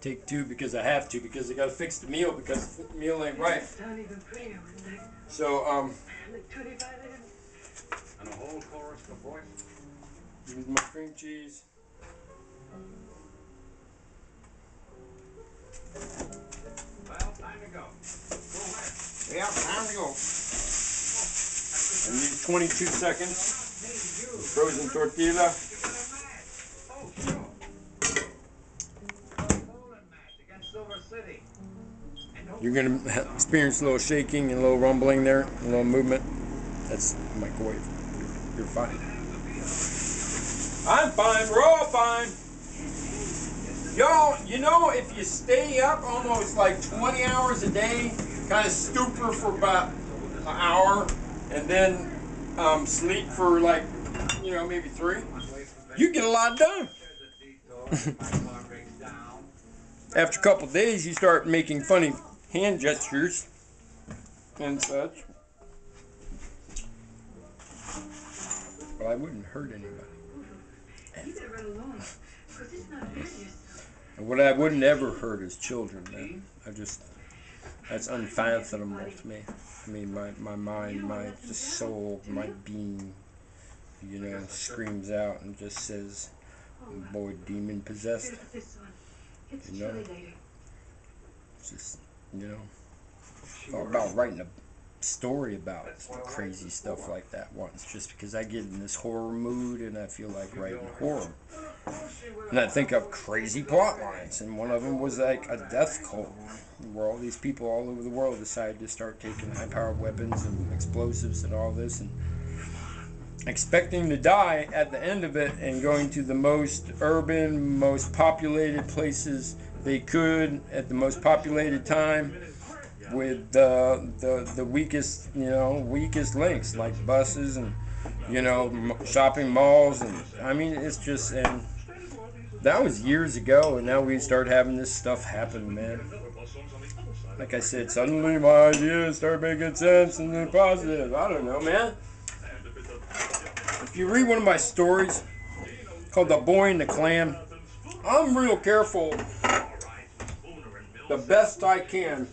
Take two because I have to, because I gotta fix the meal because the meal ain't right. So And a whole chorus of boys. use my cream cheese. Well, time to go. Go where? Yeah, time to go. And use 22 seconds. Frozen tortilla. Oh, sure. Silver City. You're going to experience a little shaking and a little rumbling there, a little movement. That's microwave. You're fine. I'm fine. We're all fine. Y'all, you know, if you stay up almost like 20 hours a day, kind of stupor for about an hour, and then sleep for like, you know, maybe 3, you get a lot done. After a couple days, you start making funny hand gestures and such. Well, I wouldn't hurt anybody. And what I wouldn't ever hurt is children, man. That's unfathomable to me. I mean, my mind, my just soul, my being, you know, screams out and just says, boy, demon possessed. You know, it's just, you know, thought about writing a story about crazy stuff like that once, just because I get in this horror mood and I feel like writing horror. And I think of crazy plot lines, and one of them was like a death cult, where all these people all over the world decided to start taking high-powered weapons and explosives and all this, and expecting to die at the end of it, and going to the most urban, most populated places they could at the most populated time, with the weakest, you know, weakest links, like buses and, you know, shopping malls. And I mean, it's just, and that was years ago, and now we start having this stuff happen, man. Like I said, suddenly my ideas start making sense and they're positive. I don't know, man. If you read one of my stories called The Boy and the Clam, I'm real careful, the best I can,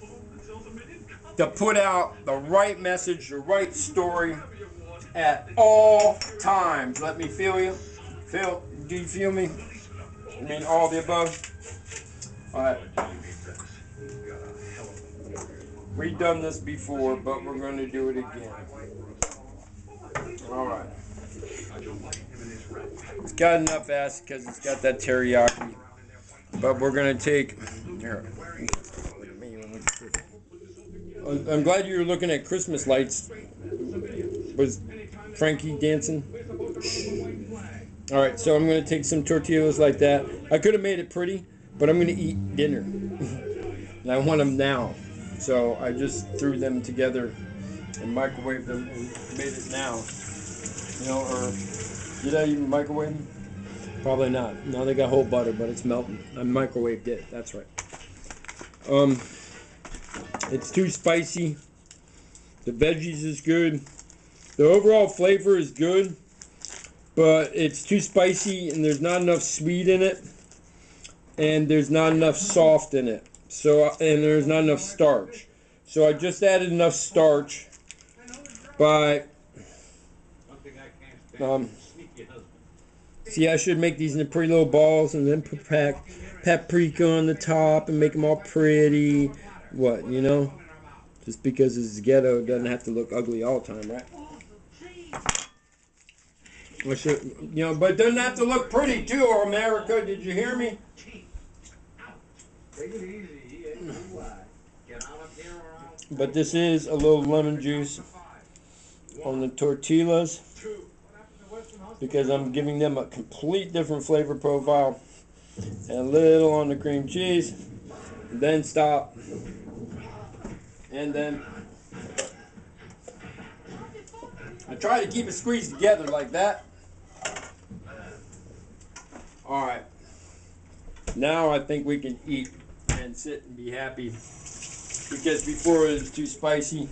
to put out the right message, the right story at all times. Let me feel you. Phil, do you feel me? I mean, all the above. All right. We've done this before, but we're going to do it again. All right. It's got enough acid because it's got that teriyaki. But we're going to take... Here. I'm glad you were looking at Christmas lights. Was Frankie dancing? Alright, so I'm going to take some tortillas like that. I could have made it pretty, but I'm going to eat dinner. And I want them now. So I just threw them together and microwaved them and made it now. You know, or did I even microwave them? Probably not. Now they got whole butter, but it's melting. I microwaved it. That's right. It's too spicy. The veggies is good. The overall flavor is good, but it's too spicy and there's not enough sweet in it, and there's not enough soft in it. So, and there's not enough starch. So I just added enough starch by see, I should make these into pretty little balls and then put paprika on the top and make them all pretty. What, you know? Just because it's ghetto, it doesn't have to look ugly all the time, right? I should, you know, but it doesn't have to look pretty too, America. Did you hear me? But this is a little lemon juice on the tortillas, because I'm giving them a complete different flavor profile, and a little on the cream cheese, and then stop, and then I try to keep it squeezed together like that. Alright, now I think we can eat and sit and be happy, because before it was too spicy.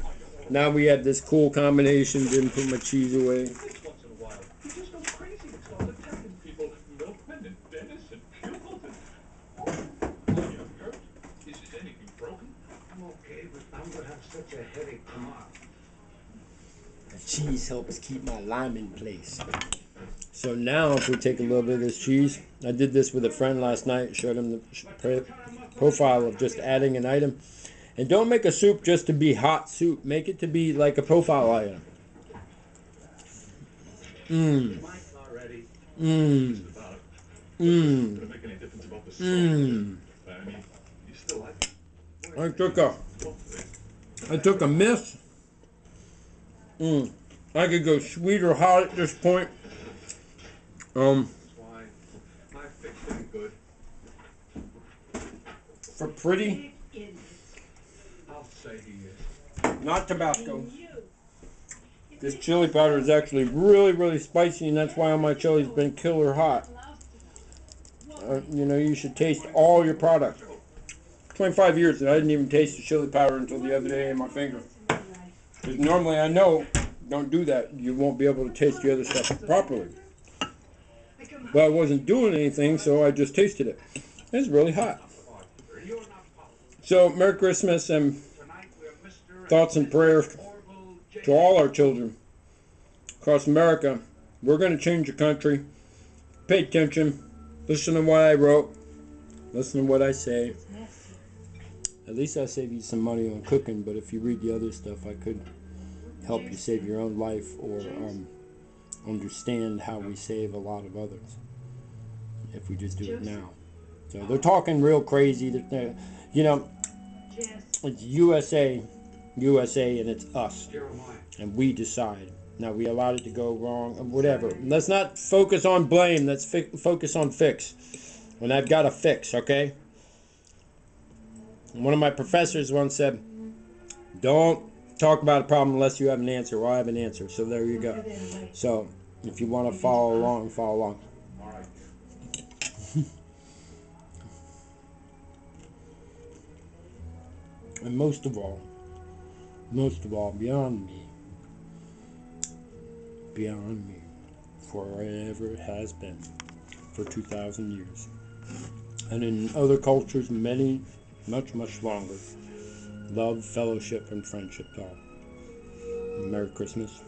Now we have this cool combination. Didn't put my cheese away. such a headache tomorrow. The cheese helps keep my lime in place. So now if we take a little bit of this cheese, I did this with a friend last night, showed him the profile of just adding an item. And don't make a soup just to be hot soup. Make it to be like a profile item. Mmm. Mmm. Mmm. Mmm. I took a miss. I could go sweet or hot at this point. For pretty, not Tabasco. This chili powder is actually really, really spicy, and that's why all my chili's been killer hot. You know, you should taste all your products. 25 years and I didn't even taste the chili powder until the other day in my finger. Because normally I know, don't do that. You won't be able to taste the other stuff properly. But I wasn't doing anything, so I just tasted it. It's really hot. So, Merry Christmas and thoughts and prayers to all our children across America. We're going to change the country. Pay attention. Listen to what I wrote. Listen to what I say. At least I save you some money on cooking, but if you read the other stuff, I could help you save your own life or understand how we save a lot of others if we just do it now. So they're talking real crazy. That you know, it's USA, and it's us, and we decide. Now we allowed it to go wrong, or whatever. Let's not focus on blame. Let's focus on fix. And I've got a fix, okay? One of my professors once said, "Don't talk about a problem unless you have an answer." Well, I have an answer, so there you go. So if you want to follow along, follow along. And most of all, beyond me, forever it has been, for 2,000 years. And in other cultures, many, much longer. Love, fellowship, and friendship, all. Merry Christmas.